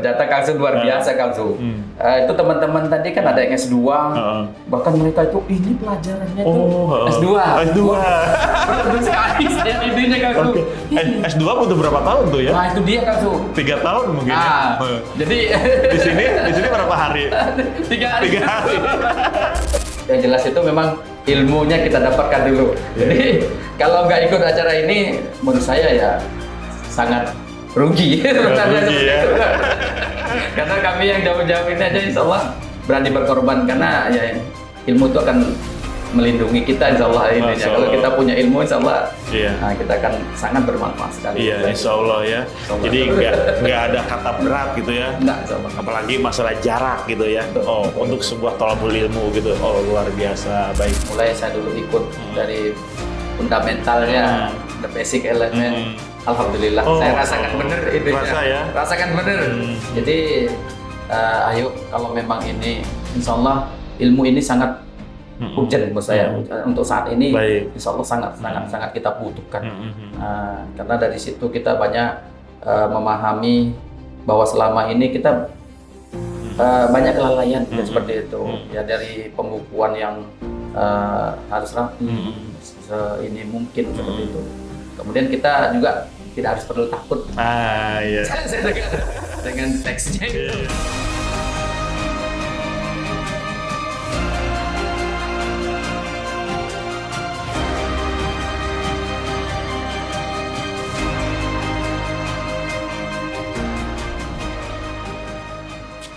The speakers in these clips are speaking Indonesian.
ternyata Kang Su luar biasa Kang Su. Itu teman-teman tadi kan ada yang S2, bahkan mereka itu ini pelajarannya itu S2. S2. Betul sekali saya idenya Kang Su. S2 butuh berapa tahun tuh ya? Nah itu dia Kang Su. 3 tahun mungkin. Jadi di sini berapa hari? 3 hari. 3 hari. Yang jelas itu memang ilmunya kita dapatkan dulu. Jadi kalau nggak ikut acara ini, menurut saya ya sangat rugi. Rugi ya. Karena kami yang jauh-jauh ini aja insya Allah berani berkorban karena ya ilmu itu akan melindungi kita insya Allah ini. Kalau kita punya ilmu insya Allah nah, kita akan sangat bermanfaat sekali. Iya insya Allah ya. Jadi nggak ada kata berat gitu ya. Nggak, insya Allah. Apalagi masalah jarak gitu ya. Untuk sebuah thalabul ilmu gitu. Luar biasa baik. Mulai saya dulu ikut dari fundamentalnya, the basic element. Alhamdulillah, saya rasakan bener itu ya. Rasakan bener. Jadi ayo kalau memang ini, insya Allah ilmu ini sangat urgent menurut saya untuk saat ini. Insya Allah sangat kita butuhkan. Karena dari situ kita banyak memahami bahwa selama ini kita banyak kelalaian seperti itu. Ya dari pembukuan yang harus rapi, ini mungkin seperti itu. Kemudian kita juga tidak harus perlu takut. Iya. Dengan teksnya itu.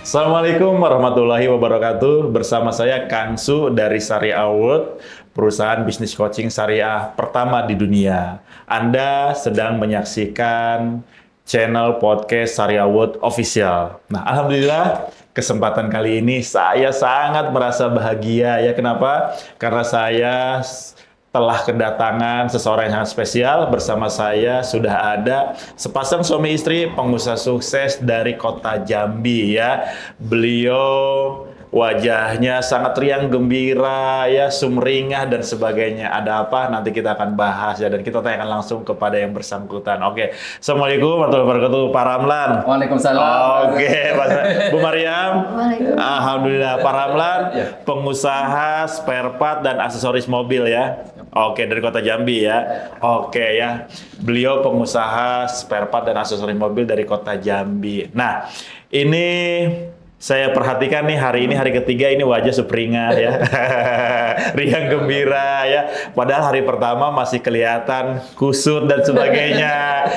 Assalamualaikum warahmatullahi wabarakatuh. Bersama saya Kang Su dari Syariah World, perusahaan bisnis coaching syariah pertama di dunia. Anda sedang menyaksikan channel podcast Syariah World Official. Nah, alhamdulillah kesempatan kali ini saya sangat merasa bahagia ya. Kenapa? Karena saya telah kedatangan seseorang yang sangat spesial. Bersama saya sudah ada sepasang suami istri pengusaha sukses dari kota Jambi ya. Beliau wajahnya sangat riang gembira ya, sumringah dan sebagainya. Ada apa? Nanti kita akan bahas ya, dan kita tanyakan langsung kepada yang bersangkutan. Oke. Assalamualaikum warahmatullahi wabarakatuh, Pak Ramlan. Waalaikumsalam. Oke, Bu Mariam. Alhamdulillah, Pak Ramlan, pengusaha spare part dan aksesoris mobil ya. Oke, dari kota Jambi ya. Oke ya. Beliau pengusaha spare part dan aksesoris mobil dari kota Jambi. Nah, ini saya perhatikan nih hari ini hari ketiga ini wajah sumringah ya. Riang gembira ya. Padahal hari pertama masih kelihatan kusut dan sebagainya.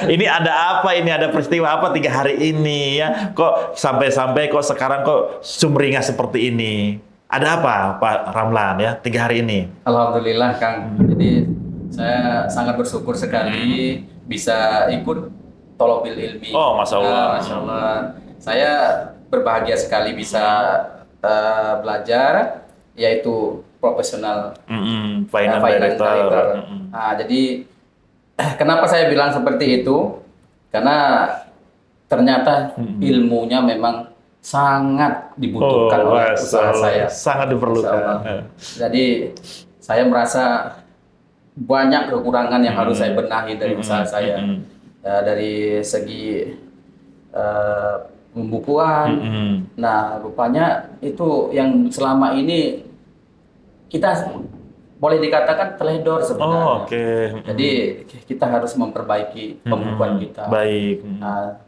Ini ada apa? Ini ada peristiwa apa 3 hari ini ya? Kok sampai-sampai kok sekarang kok sumringah seperti ini? Ada apa Pak Ramlan ya 3 hari ini? Alhamdulillah Kang. Jadi saya sangat bersyukur sekali bisa ikut Thalabil Ilmi. Masya Allah. Masya Allah. Saya berbahagia sekali bisa belajar, yaitu profesional finance director. Nah, jadi kenapa saya bilang seperti itu? Karena ternyata ilmunya memang sangat dibutuhkan oleh usaha saya. Sangat diperlukan. Jadi saya merasa banyak kekurangan yang harus saya benahi dari usaha saya. Dari segi pembukuan. Nah, rupanya itu yang selama ini kita boleh dikatakan teledor sebenarnya. Jadi kita harus memperbaiki pembukuan kita. Baik. Nah,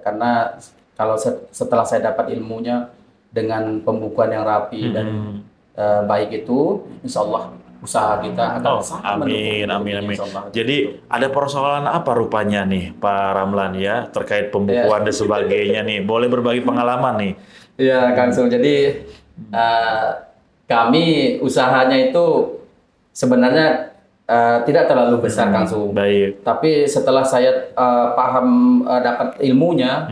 karena kalau setelah saya dapat ilmunya dengan pembukuan yang rapi dan baik itu, insya Allah usaha kita akan sangat mendukung. Amin. Jadi ada persoalan apa rupanya nih Pak Ramlan ya terkait pembukuan dan sebagainya nih? Boleh berbagi pengalaman nih? Iya Kang Su. Jadi kami usahanya itu sebenarnya tidak terlalu besar Kang Su. Baik. Tapi setelah saya paham dapat ilmunya,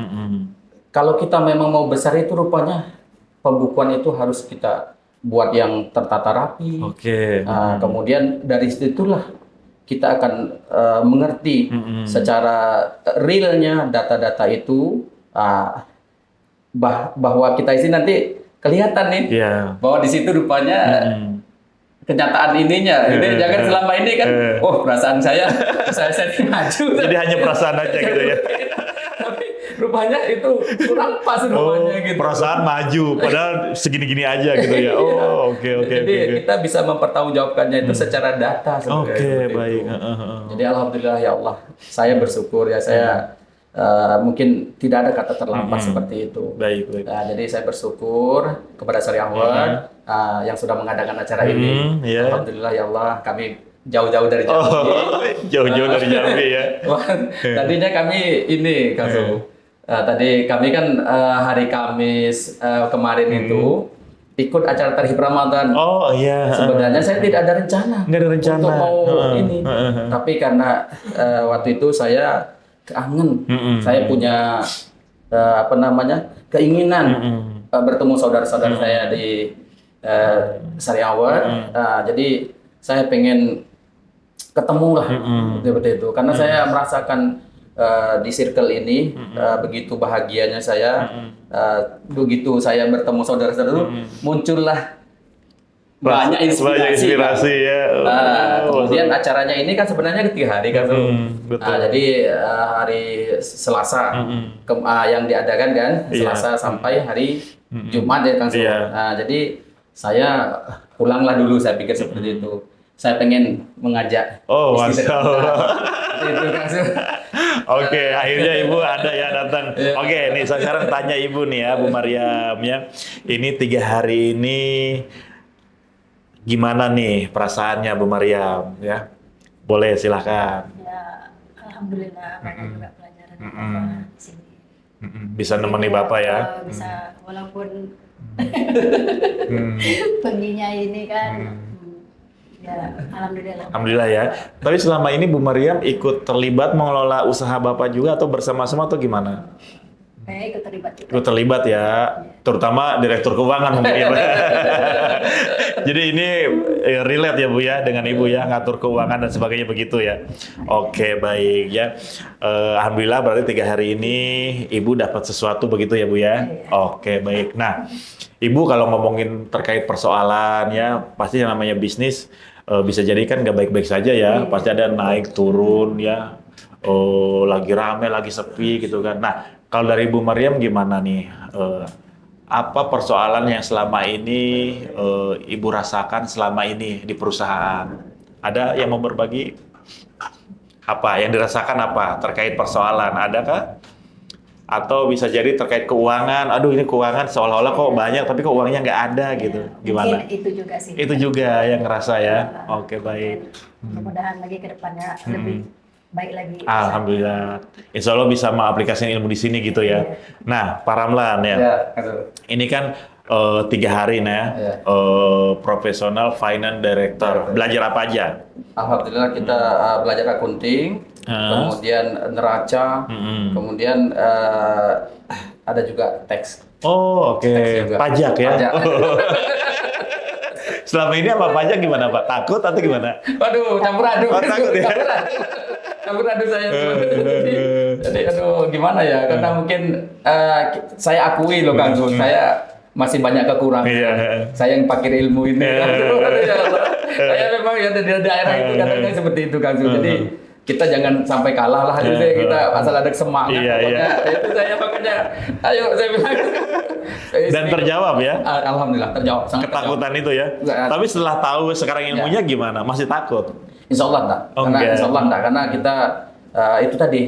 kalau kita memang mau besar itu rupanya pembukuan itu harus kita buat yang tertata rapi. Kemudian dari situlah kita akan mengerti secara realnya data-data itu, bahwa kita isi nanti kelihatan nih bahwa di situ rupanya kenyataan ininya. Ini jangan selama ini kan, perasaan saya maju. Jadi hanya perasaan aja gitu ya. rupanya itu kurang pas rupanya gitu. Perasaan maju, padahal segini-gini aja gitu ya. Oke. Jadi kita bisa mempertanggungjawabkannya itu secara data sebenarnya. Oke, baik. Jadi alhamdulillah ya Allah, saya bersyukur ya saya mungkin tidak ada kata terlambat seperti itu. Baik. Nah, jadi saya bersyukur kepada Syariah Award yang sudah mengadakan acara ini. Alhamdulillah ya Allah, kami jauh-jauh dari Jambi. Jauh-jauh dari Jambi ya. Tadinya kami ini Kang Su. Tadi kami kan hari Kamis kemarin itu ikut acara Tarhib Ramadan. Oh iya. Sebenarnya saya tidak ada rencana. Nggak ada rencana. Untuk mau ini. Tapi karena waktu itu saya kangen. Saya punya keinginan bertemu saudara-saudara saya di Syariah Award. Jadi saya pengen ketemu lah seperti itu. Karena saya merasakan di circle ini begitu bahagianya saya. Begitu saya bertemu saudara-saudara itu muncullah banyak inspirasi ya. Kemudian acaranya ini kan sebenarnya 3 hari kan. Jadi hari Selasa yang diadakan kan Selasa sampai hari Jumat ya Kang. Jadi saya pulanglah dulu, saya pikir seperti itu. Saya pengen mengajak Masya Allah. Itu Kang. Oke, akhirnya Ibu ada ya datang. Oke, nih saya sekarang tanya Ibu nih ya, Bu Maryam ya. Ini 3 hari ini gimana nih perasaannya Bu Maryam ya? Boleh silahkan. Ya, alhamdulillah banyak juga pelajaran Bapak di sini. Bisa nemani Bapak ya? Bisa walaupun perginya ini kan. Ya, alhamdulillah. Alhamdulillah ya. Tapi selama ini Bu Maryam ikut terlibat mengelola usaha Bapak juga atau bersama-sama atau gimana? Ikut terlibat juga. Ikut terlibat ya, terutama direktur keuangan mungkin ya. Jadi ini relate ya Bu ya dengan Ibu ya, ngatur keuangan dan sebagainya begitu ya. Oke, baik ya. Alhamdulillah berarti 3 hari ini Ibu dapat sesuatu begitu ya Bu ya. Oke, baik. Nah, Ibu kalau ngomongin terkait persoalan ya, pasti yang namanya bisnis bisa jadi kan nggak baik-baik saja ya. Pasti ada naik turun ya. Lagi rame, lagi sepi gitu kan. Nah, kalau dari Bu Maryam gimana nih? Apa persoalan yang selama ini Ibu rasakan selama ini di perusahaan? Ada yang mau berbagi? Apa yang dirasakan apa terkait persoalan? Adakah? Atau bisa jadi terkait keuangan? Aduh ini keuangan seolah-olah kok banyak tapi kok uangnya nggak ada gitu. Gimana? Mungkin itu juga sih. Itu juga yang ngerasa ya. Oke, baik. Mudah-mudahan lagi ke depannya lebih baik lagi. Alhamdulillah. Insya Allah bisa mengaplikasikan ilmu di sini gitu ya. Nah, Pak Ramlan ya. Ini kan 3 hari ya. Profesional Finance Director. Belajar apa aja? Alhamdulillah kita belajar akunting, kemudian neraca, kemudian ada juga teks. Oke. Pajak ya. Pajak. Selama ini apa pajak gimana Pak? Takut atau gimana? Waduh, campur aduk. Takut ya? Campur aduk saya. Jadi aduh gimana ya? Karena mungkin saya akui loh Kang Sul, saya masih banyak kekurangan. Saya yang pakai ilmu ini. Saya memang ya di daerah itu kadang-kadang seperti itu Kang Sul. Jadi kita jangan sampai kalah lah, kita asal ada semangat. Itu saya makanya, ayo saya bilang. Dan terjawab ya? Alhamdulillah terjawab. Ketakutan itu ya? Tapi setelah tahu sekarang ilmunya gimana? Masih takut? Insya Allah enggak. Insya Allah enggak. Karena kita itu tadi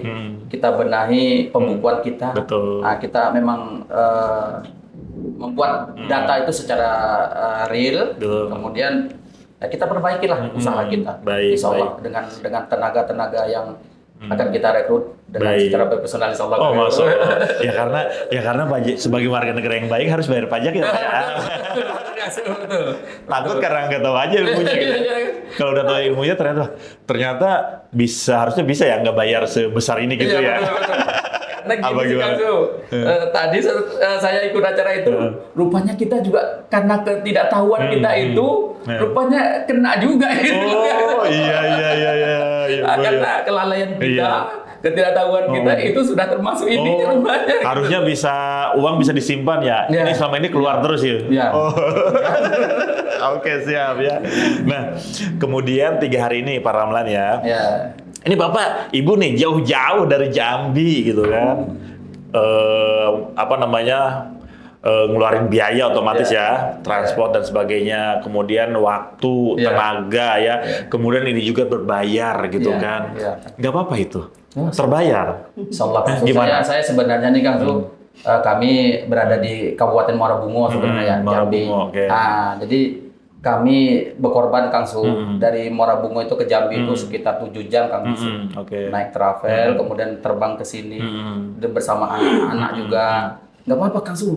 kita benahi pembukuan kita. Betul. Kita memang membuat data itu secara real. Kemudian kita perbaikilah usaha kita. Insya Allah dengan tenaga-tenaga yang akan kita rekrut dengan secara profesional Insya Allah. Masya Allah. Ya karena sebagai warga negara yang baik harus bayar pajak ya Pak. Takut karena nggak tahu aja ilmunya gitu. Kalau udah tahu ilmunya ternyata harusnya bisa ya nggak bayar sebesar ini gitu ya. Karena gini tadi saya ikut acara itu, rupanya kita juga karena ketidaktahuan kita itu, rupanya kena juga. Iya. Karena kelalaian kita, ketidaktahuan kita itu sudah termasuk ini rupanya. Harusnya uang bisa disimpan ya. Ini selama ini keluar terus ya. Oke, siap ya. Nah, kemudian 3 hari ini Pak Ramlan ya. Ini Bapak, Ibu nih jauh-jauh dari Jambi gitu kan. apa namanya ngeluarin biaya otomatis ya, transport dan sebagainya, kemudian waktu, tenaga ya, kemudian ini juga berbayar gitu kan, nggak apa-apa itu, terbayar. Insyaallah. Gimana? Saya sebenarnya nih Kang Su, kami berada di Kabupaten Muara Bungo sebenarnya, Muara Jambi. Bungo, oke. Jadi kami berkorban Kang Su dari Muara Bungo itu ke Jambi itu sekitar 7 jam Kang Su. Naik travel, kemudian terbang ke sini dan bersama anak-anak juga. Nggak apa-apa Kang Su.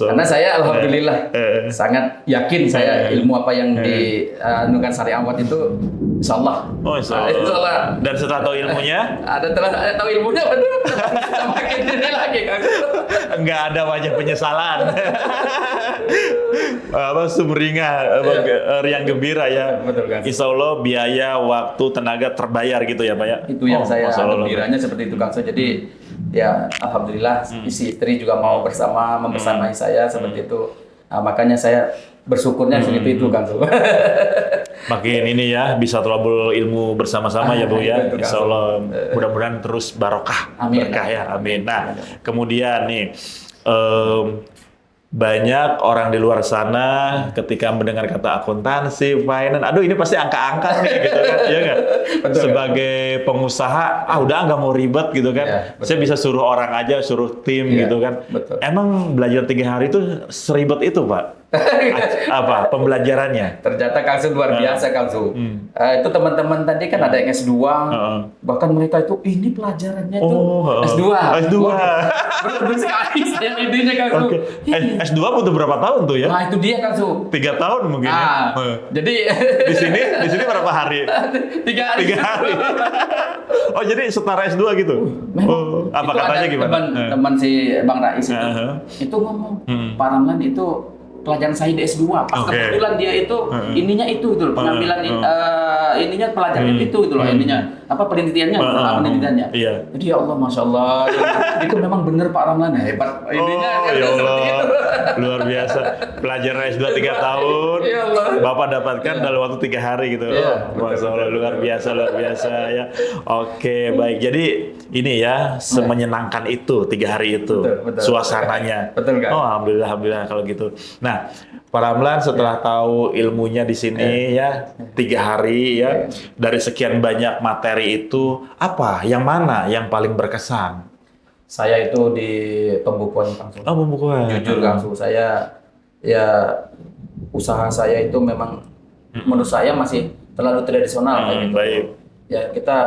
Karena saya alhamdulillah sangat yakin saya ilmu apa yang dianukan Syariah Awad itu insyaallah. Insyaallah. Dan setelah tahu ilmunya? Tahu ilmunya betul. Makin ini lagi Kang Su. Nggak ada wajah penyesalan. Sumringah, riang gembira ya. Betul kan. Insyaallah biaya, waktu, tenaga terbayar gitu ya Pak ya. Itu yang saya gembiranya seperti itu Kang Su. Jadi ya alhamdulillah isi istri juga mau membersamai saya seperti itu. Makanya saya bersyukurnya segitu itu Kang Su. Makin ini ya bisa trouble ilmu bersama-sama ya Bu ya. Insyaallah mudah-mudahan terus barokah, berkah ya. Amin. Nah, kemudian nih banyak orang di luar sana ketika mendengar kata akuntansi, finance, aduh ini pasti angka-angka nih gitu kan, ya nggak? Sebagai pengusaha, udah nggak mau ribet gitu kan, saya bisa suruh orang aja, suruh tim gitu kan. Emang belajar 3 hari itu seribet itu Pak? Apa pembelajarannya? Ternyata Kang Su luar biasa Kang Su. Itu teman-teman tadi kan ada yang S2, bahkan mereka itu ini pelajarannya itu S2. Betul sekali saya idenya Kang Su. S2 butuh berapa tahun tuh ya? Nah itu dia Kang Su. 3 tahun mungkin ya. Jadi di sini berapa hari? 3 hari. 3 hari. Oh jadi setara S2 gitu? Apa katanya gimana? Teman si Bang Rais itu ngomong, Pak Ramlan itu pelajaran saya di S2, pas kebetulan dia itu ininya itu loh, pengambilan ininya pelajaran itu loh, ininya apa penelitiannya, penelitiannya. Jadi ya Allah, Masya Allah, itu memang benar Pak Ramlan hebat. Ininya ya Allah, luar biasa. Pelajaran S2 3 tahun, Bapak dapatkan dalam waktu 3 hari gitu. Masya Allah, luar biasa ya. Oke, baik. Jadi ini ya semenyenangkan itu 3 hari itu, suasananya. Betul kan? Alhamdulillah kalau gitu. Nah, Pak Ramlan setelah tahu ilmunya di sini ya 3 hari ya, dari sekian banyak materi itu apa yang mana yang paling berkesan? Saya itu di pembukuan Kang Su. Pembukuan. Jujur Kang Su, saya ya usaha saya itu memang menurut saya masih terlalu tradisional kayak gitu. Baik. Ya kita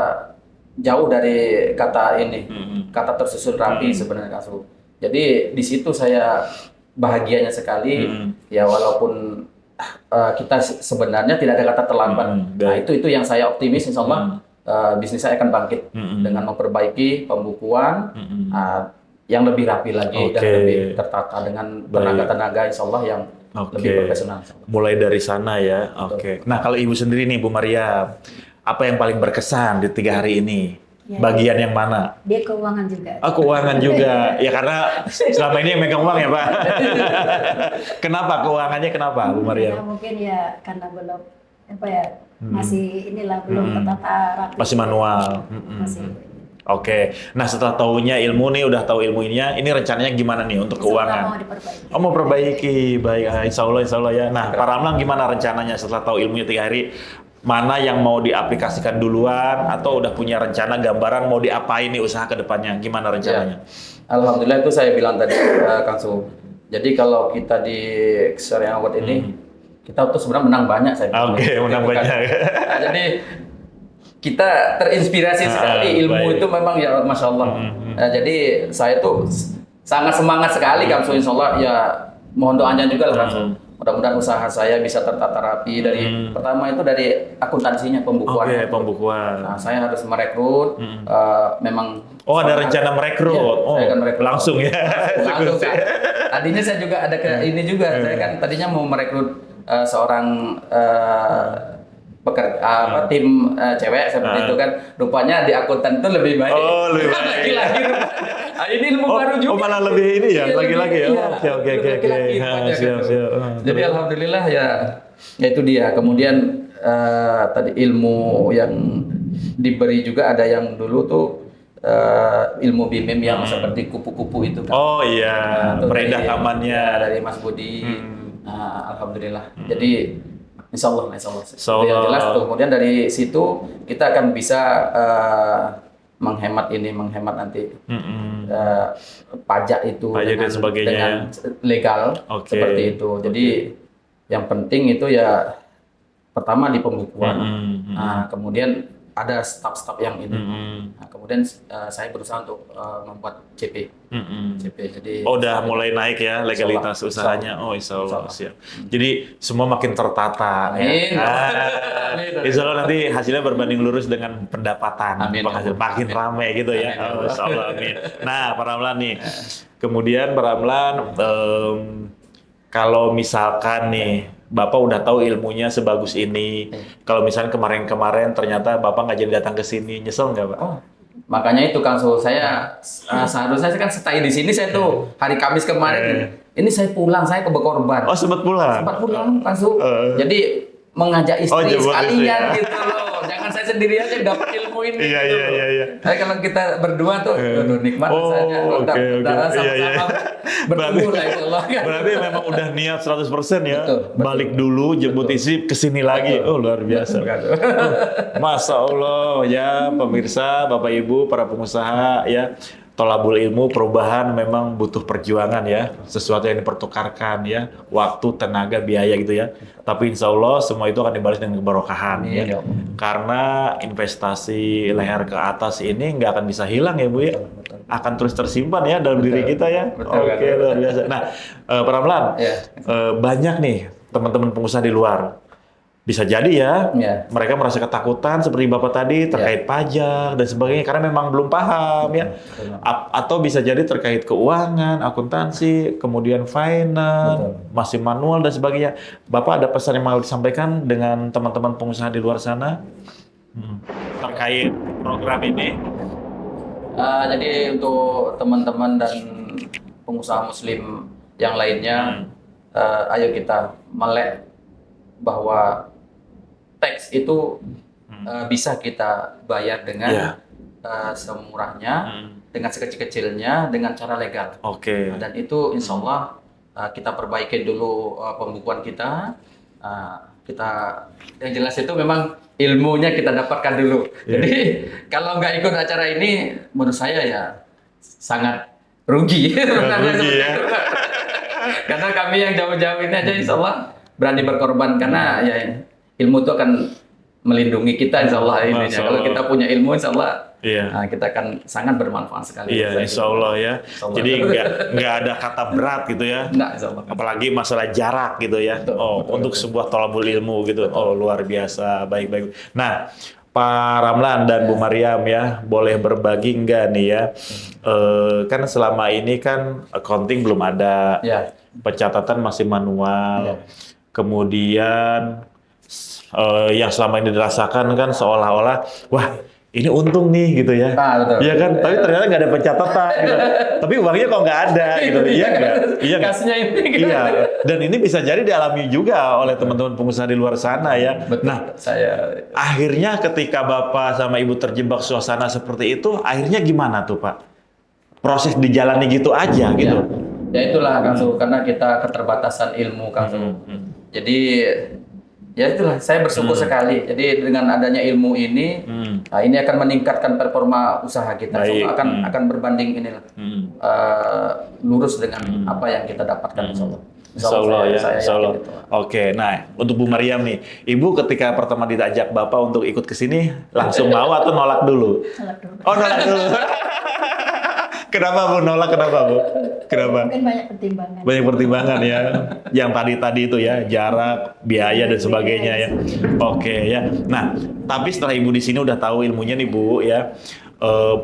jauh dari kata ini, kata tersusun rapi sebenarnya Kang Su. Jadi di situ saya bahagianya sekali, ya walaupun kita sebenarnya tidak ada kata terlambat. Nah itu yang saya optimis, insya Allah bisnis saya akan bangkit dengan memperbaiki pembukuan yang lebih rapi lagi dan lebih tertata dengan tenaga-tenaga insya Allah yang lebih profesional. Mulai dari sana ya. Nah kalau Ibu sendiri nih Bu Maria, apa yang paling berkesan di 3 hari ini? Bagian yang mana? Dia keuangan juga. Keuangan juga. Ya karena selama ini yang megang uang ya Pak. Kenapa keuangannya kenapa Bu Maria? Ya, mungkin ya karena belum masih inilah belum tertata rapi. Masih manual. Masih. Nah setelah tahunya ilmu nih, udah tahu ilmunya, ini rencananya gimana nih untuk keuangan? Mau diperbaiki. Mau perbaiki, baik. Insya Allah ya. Nah Pak Ramlan gimana rencananya setelah tahu ilmunya 3 hari? Mana yang mau diaplikasikan duluan atau udah punya rencana gambaran mau diapain nih usaha ke depannya? Gimana rencananya? Alhamdulillah itu saya bilang tadi Kang Su. Jadi kalau kita di Syariah Awad ini kita tuh sebenarnya menang banyak saya bilang. Menang banyak. Nah, jadi kita terinspirasi sekali ilmu itu memang ya Masya Allah. Nah, jadi saya tuh sangat semangat sekali Kang Su, insya Allah ya mohon doanya juga lah Kang Su. Mudah-mudahan usaha saya bisa tertata rapi dari pertama itu dari akuntansinya, pembukuan. Pembukuan. Nah, saya harus merekrut memang. Ada rencana merekrut. Saya akan merekrut. Langsung ya. Langsung kan. Tadinya saya juga ada ini juga. Saya kan tadinya mau merekrut seorang tim cewek seperti itu kan. Rupanya di akuntan itu lebih baik. Lebih baik. Laki-laki. Ini ilmu baru juga. Malah lebih ini ya, laki-laki ya. Oke. Siap. Jadi alhamdulillah ya itu dia. Kemudian tadi ilmu yang diberi juga ada yang dulu tuh ilmu BIMIM yang seperti kupu-kupu itu kan. Oh iya, Itu beredar dari- kamannya. ya, dari Mas Budi. Alhamdulillah. Jadi Insya Allah. Itu yang jelas tuh. Kemudian dari situ kita akan bisa menghemat nanti pajak itu Pajak dan sebagainya. dengan legal Oke. seperti itu. Jadi yang penting itu ya pertama di pembukuan. Nah, kemudian ada staf-staf yang ini. Nah, kemudian saya berusaha untuk membuat CP. Jadi Oh, udah mulai naik ya legalitas Insya Allah. usahanya. Oh, insya Allah. Insya Allah. Siap. Jadi semua makin tertata. Amin. Ya. Amin. Insya Allah nanti hasilnya berbanding lurus dengan pendapatan. Amin. Penghasilan makin Amin. ramai gitu ya. Amin. Oh, insya Allah. Amin. Nah, Pak Ramlan nih. Kemudian Pak Ramlan, kalau misalkan nih Bapak udah tahu ilmunya sebagus ini. Kalau misalnya kemarin-kemarin ternyata Bapak nggak jadi datang ke sini, nyesel nggak Pak? Oh, makanya itu Kang Su, saya seharusnya kan stay di sini saya tuh hari Kamis kemarin. Ini saya pulang, saya ke Bekorban. Oh, sempat pulang? Sempat pulang Kang Su. Jadi mengajak istri jemput sekalian istri, ya. gitu loh. Jangan saya sendiri aja yang dapat ilmu ini. Iya, gitu iya, loh. iya, iya. Tapi kalau kita berdua tuh, aduh, nikmat Oh, rasanya. Kalau oke, oke. sama-sama Iya, iya. bertemu lah itu Allah. Berarti memang udah niat 100% ya. Betul, betul. Balik dulu, jemput isi kesini lagi. Oh, luar biasa. Masya Allah ya pemirsa, Bapak Ibu, para pengusaha ya. Tolabul ilmu, perubahan memang butuh perjuangan ya. Sesuatu yang dipertukarkan ya. Waktu, tenaga, biaya gitu ya. Tapi insya Allah semua itu akan dibalas dengan keberkahan ya. Karena investasi leher ke atas ini nggak akan bisa hilang ya Bu ya. Akan terus tersimpan ya dalam diri kita ya. Betul, Oke, luar biasa. Nah, Pak Ramlan, Ya. banyak nih teman-teman pengusaha di luar. Bisa jadi ya, Ya. mereka merasa ketakutan seperti Bapak tadi terkait pajak dan sebagainya karena memang belum paham ya. Atau bisa jadi terkait keuangan, akuntansi, kemudian finance, masih manual dan sebagainya. Bapak ada pesan yang mau disampaikan dengan teman-teman pengusaha di luar sana terkait program ini? Jadi untuk teman-teman dan pengusaha muslim yang lainnya, ayo kita melek bahwa teks itu bisa kita bayar dengan semurahnya, dengan sekecil-kecilnya, dengan cara legal. Oke. Dan itu insya Allah kita perbaiki dulu pembukuan kita. Kita yang jelas itu memang ilmunya kita dapatkan dulu. Jadi kalau nggak ikut acara ini, menurut saya ya sangat rugi. Rugi ya. Karena kami yang jauh-jauh ini aja insya Allah berani berkorban karena ya ilmu itu akan melindungi kita insya Allah ini. Masya Kalau Allah. kita punya ilmu insya Allah Iya. kita akan sangat bermanfaat sekali. Iya, insya Allah ya. Insya Allah. Jadi nggak ada kata berat gitu ya. Enggak, insya Allah. Apalagi masalah jarak gitu ya. Betul, Untuk sebuah tolabul ilmu gitu. Oh, luar biasa. Baik-baik. Nah, Pak Ramlan dan Bu Mariam ya, boleh berbagi nggak nih ya? Kan selama ini kan accounting belum ada. Ya. Pencatatan masih manual. Ya. Kemudian yang selama ini dirasakan kan seolah-olah, wah ini untung nih gitu ya. Betul. Iya kan? Tapi ternyata nggak ada pencatatan gitu. Tapi uangnya kok nggak ada gitu. Iya nggak? Iya nggak? Kasnya ini. Gitu. Iya. Dan ini bisa jadi dialami juga oleh teman-teman pengusaha di luar sana ya. Betul. Nah, Saya akhirnya ketika Bapak sama Ibu terjebak suasana seperti itu, akhirnya gimana tuh Pak? Proses dijalani gitu aja gitu. Ya itulah Kang Su, karena kita keterbatasan ilmu Kang Su. Jadi ya itulah saya bersyukur sekali. Jadi dengan adanya ilmu ini, nah, ini akan meningkatkan performa usaha kita. Baik. So, akan berbanding inilah lurus dengan apa yang kita dapatkan insya Allah. Insya Allah ya, saya Insya Allah. yakin itu. Oke, nah untuk Bu Mariam nih, Ibu ketika pertama diajak Bapak untuk ikut ke sini, langsung mau atau nolak dulu? Salah dulu. Oh, nolak dulu. Kenapa Bu? Nolak kenapa Bu? Kenapa? Mungkin banyak pertimbangan. Banyak pertimbangan ya. Yang tadi itu ya, jarak, biaya dan sebagainya ya. Oke ya. Nah, tapi setelah Ibu di sini udah tahu ilmunya nih Bu ya.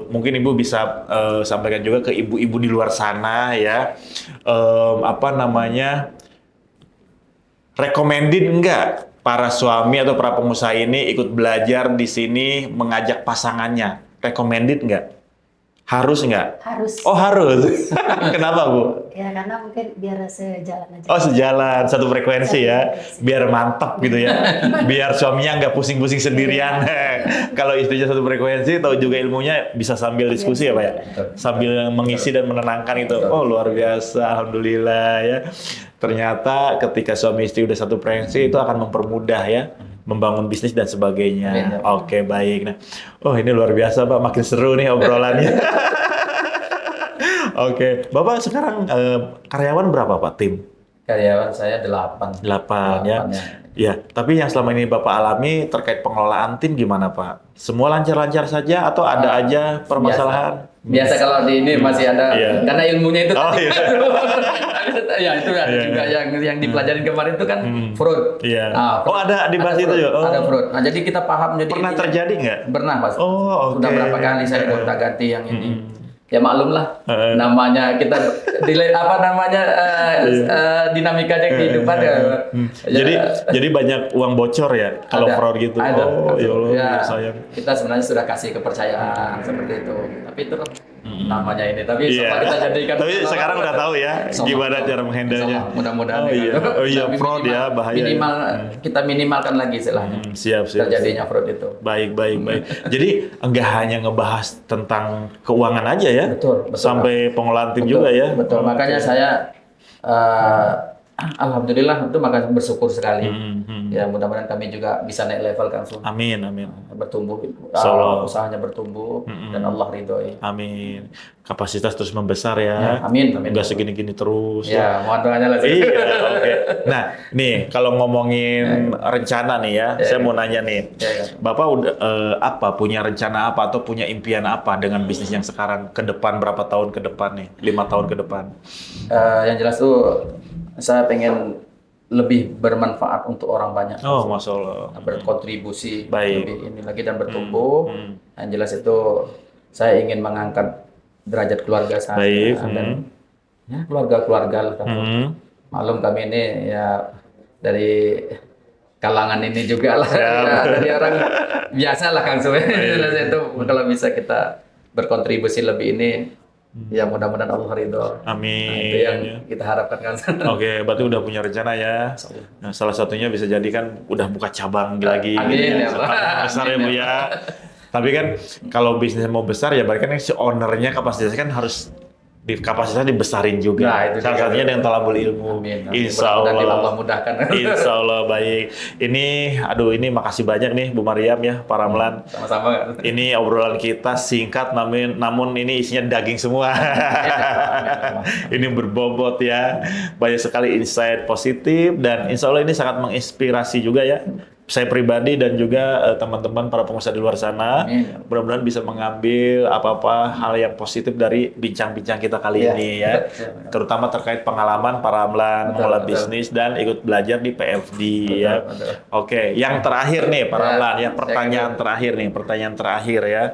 Mungkin Ibu bisa sampaikan juga ke ibu-ibu di luar sana ya. Apa namanya? Recommended enggak para suami atau para pengusaha ini ikut belajar di sini mengajak pasangannya? Recommended enggak? Harus nggak? Harus. Oh harus. Kenapa Bu? Ya karena mungkin biar sejalan aja. Oh sejalan, satu frekuensi ya, biar mantap gitu ya, biar suaminya nggak pusing-pusing sendirian. Kalau istrinya satu frekuensi, tahu juga ilmunya, bisa sambil diskusi ya Pak ya, sambil mengisi dan menenangkan itu. Oh luar biasa, alhamdulillah ya. Ternyata ketika suami istri udah satu frekuensi itu akan mempermudah ya, membangun bisnis dan sebagainya. Oke baik. Nah, oh ini luar biasa Pak, makin seru nih obrolannya. Oke, Bapak sekarang karyawan berapa Pak, tim? Karyawan saya 8. 8 ya. Ya, tapi yang selama ini Bapak alami terkait pengelolaan tim gimana Pak? Semua lancar-lancar saja atau ada aja permasalahan? Biasa kalau di ini masih ada, karena ilmunya itu Oh, iya. ya itu ada juga yang dipelajarin kemarin itu kan fraud. Iya. Fraud. Oh ada dibahas itu ya? Oh. Ada fraud. Nah jadi kita paham. Jadi Pernah terjadi nggak? Pernah Pak. Oh oke. Sudah berapa kali saya gonta-ganti yang ini. Ya maklum lah, namanya kita dinamikanya kehidupan ya. Jadi banyak uang bocor ya kalau fraud gitu. Ada. Oh ya Allah, Ya, sayang. kita sebenarnya sudah kasih kepercayaan seperti itu. Tapi itu kan namanya ini. Tapi setelah kita jadikan. Tapi sekarang udah tahu ya gimana cara menghandle-nya. Mudah-mudahan. Oh iya, oh iya fraud ya bahaya. Minimal kita minimalkan lagi istilahnya. Siap. Terjadinya fraud itu. Baik. Jadi enggak hanya ngebahas tentang keuangan aja ya. Betul. Sampai pengolahan tim juga ya. Betul. Makanya saya alhamdulillah itu makanya bersyukur sekali. Ya mudah-mudahan kami juga bisa naik level kan. Amin. Bertumbuh, usahanya bertumbuh dan Allah ridhoi. Amin. Kapasitas terus membesar ya. Amin. Enggak segini-gini terus. Ya, mohon doanya lah. Iya, oke. Nah, nih kalau ngomongin rencana nih ya, saya mau nanya nih, Bapak udah punya rencana apa atau punya impian apa dengan bisnis yang sekarang ke depan, berapa tahun ke depan nih, 5 tahun ke depan? Yang jelas tuh saya pengen lebih bermanfaat untuk orang banyak. Oh, Masya Allah. Berkontribusi Baik. lebih ini lagi dan bertumbuh. Yang jelas itu saya ingin mengangkat derajat keluarga saya. Baik. Dan ya keluarga-keluarga lah. Maklum kami ini ya dari kalangan ini juga lah. Ya, dari orang biasa lah Kang Suwe. Itu kalau bisa kita berkontribusi lebih ini, ya mudah-mudahan Allah ridho. Amin. Nah, itu yang kita harapkan kan. Oke, berarti udah punya rencana ya. Nah, salah satunya bisa jadi kan udah buka cabang lagi. Amin ya Pak. Besar ya Bu ya. Tapi kan kalau bisnis mau besar ya berarti kan si ownernya kapasitasnya kan harus kapasitasnya dibesarin juga. Nah, itu salah satunya dengan talabul ilmu. Amin. Insya Allah. Allah mudahkan. Insya Allah baik. Ini makasih banyak nih Bu Maryam ya, Pak Ramlan. Sama-sama. Ini obrolan kita singkat namun ini isinya daging semua. Ini berbobot ya. Banyak sekali insight positif dan insya Allah ini sangat menginspirasi juga ya. Saya pribadi dan juga teman-teman para pengusaha di luar sana, mudah-mudahan bisa mengambil apa-apa hal yang positif dari bincang-bincang kita kali ini ya, terutama terkait pengalaman para Ramlan mengelola bisnis dan ikut belajar di PFD ya. Oke, yang terakhir nih para Ramlan ya, pertanyaan terakhir ya.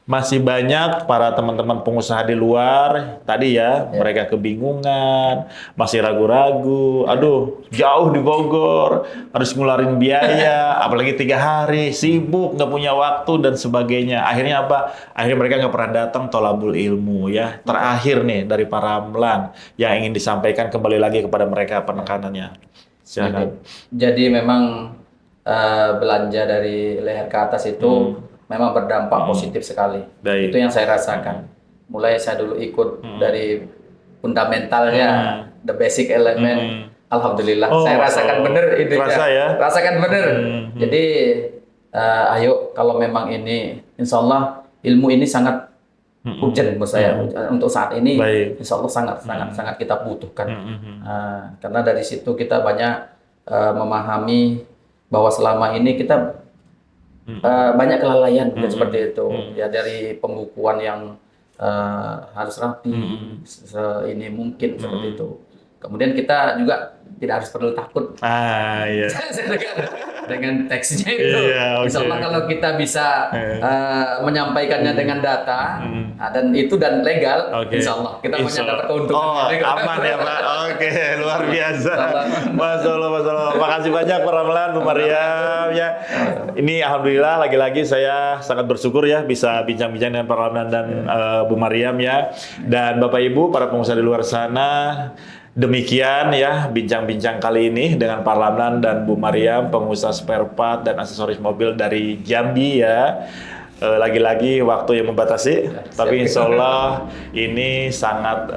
Masih banyak para teman-teman pengusaha di luar tadi ya, mereka kebingungan, masih ragu-ragu, aduh jauh di Bogor, harus ngeluarin biaya, apalagi 3 hari, sibuk, nggak punya waktu dan sebagainya. Akhirnya apa? Akhirnya mereka nggak pernah datang tolabul ilmu ya. Terakhir nih dari Pak Ramlan yang ingin disampaikan kembali lagi kepada mereka penekanannya. Silakan. Jadi memang belanja dari leher ke atas itu memang berdampak positif sekali. Baik. Itu yang saya rasakan. Mulai saya dulu ikut dari fundamentalnya, the basic element. Alhamdulillah, saya rasakan benar itu ya. Rasakan benar. Jadi, ayo kalau memang ini, insya Allah ilmu ini sangat urgent menurut saya. Untuk saat ini, insya Allah sangat kita butuhkan. Karena dari situ kita banyak memahami bahwa selama ini kita banyak kelalaian seperti itu ya, dari pembukuan yang harus rapi ini mungkin seperti itu, Kemudian kita juga tidak harus perlu takut Iya. dengan teksnya itu. Iya, oke. Insya Allah kalau kita bisa menyampaikannya dengan data dan legal, Oke. insya Allah kita Insya dapat Allah. keuntungan. Aman ya Pak. Oke, luar biasa. Masya Allah, Masya Allah. Makasih banyak Pak Ramlan, Bu Mariam ya. Ini alhamdulillah lagi-lagi saya sangat bersyukur ya bisa bincang-bincang dengan Pak Ramlan dan Bu Mariam ya. Dan Bapak Ibu para pengusaha di luar sana. Demikian ya bincang-bincang kali ini dengan Pak Ramlan dan Bu Mariam, pengusaha spare part dan aksesoris mobil dari Jambi ya. Lagi-lagi waktu yang membatasi, tapi insya Allah ini sangat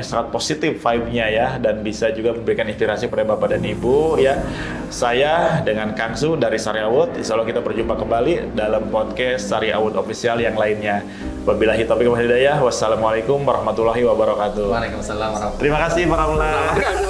sangat positif vibe-nya ya, dan bisa juga memberikan inspirasi pada Bapak dan Ibu ya. Saya dengan Kang Su dari Syariah Wood, insya Allah kita berjumpa kembali dalam podcast Syariah Wood Official yang lainnya. Wabillahi taufiq wal hidayah. Wassalamualaikum warahmatullahi wabarakatuh. Waalaikumsalam warahmatullahi wabarakatuh. Terima kasih Pak Ramlan.